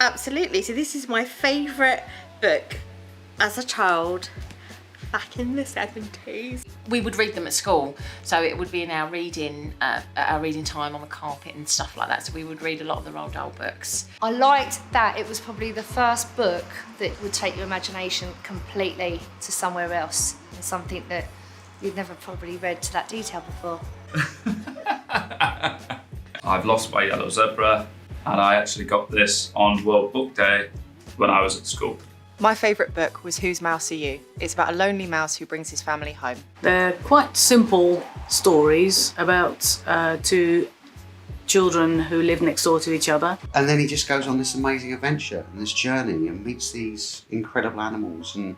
Absolutely. So this is my favourite book as a child back in the 70s. We would read them at school, so it would be in our reading time on the carpet and stuff like that. So we would read a lot of the Roald Dahl books. I liked that it was probably the first book that would take your imagination completely to somewhere else, and something that you'd never probably read to that detail before. I've Lost My Yellow Zebra, and I actually got this on World Book Day when I was at school. My favourite book was Whose Mouse Are You? It's about a lonely mouse who brings his family home. They're quite simple stories about two children who live next door to each other. And then he just goes on this amazing adventure and this journey and meets these incredible animals, and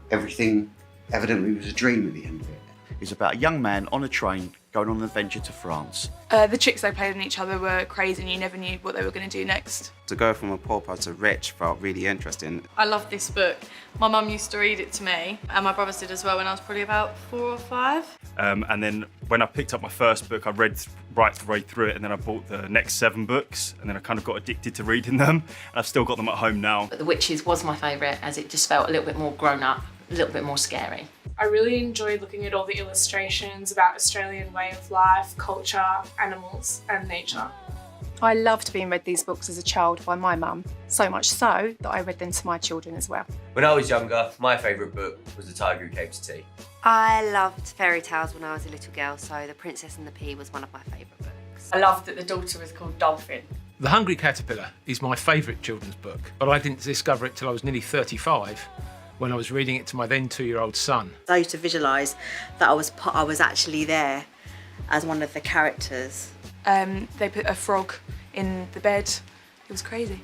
everything evidently was a dream at the end of it. It's about a young man on a train going on an adventure to France. The tricks they played on each other were crazy and you never knew what they were going to do next. To go from a pauper to rich felt really interesting. I love this book. My mum used to read it to me, and my brothers did as well when I was probably about 4 or 5. And then when I picked up my first book, I read right the way through it, and then I bought the next 7 books, and then I kind of got addicted to reading them. And I've still got them at home now. But The Witches was my favourite, as it just felt a little bit more grown up, a little bit more scary. I really enjoyed looking at all the illustrations about Australian way of life, culture, animals and nature. I loved being read these books as a child by my mum, so much so that I read them to my children as well. When I was younger, my favourite book was The Tiger Who Came to Tea. I loved fairy tales when I was a little girl, so The Princess and the Pea was one of my favourite books. I loved that the daughter was called Dolphin. The Hungry Caterpillar is my favourite children's book, but I didn't discover it till I was nearly 35. When I was reading it to my then 2-year-old son. I used to visualise that I was actually there as one of the characters. They put a frog in the bed. It was crazy.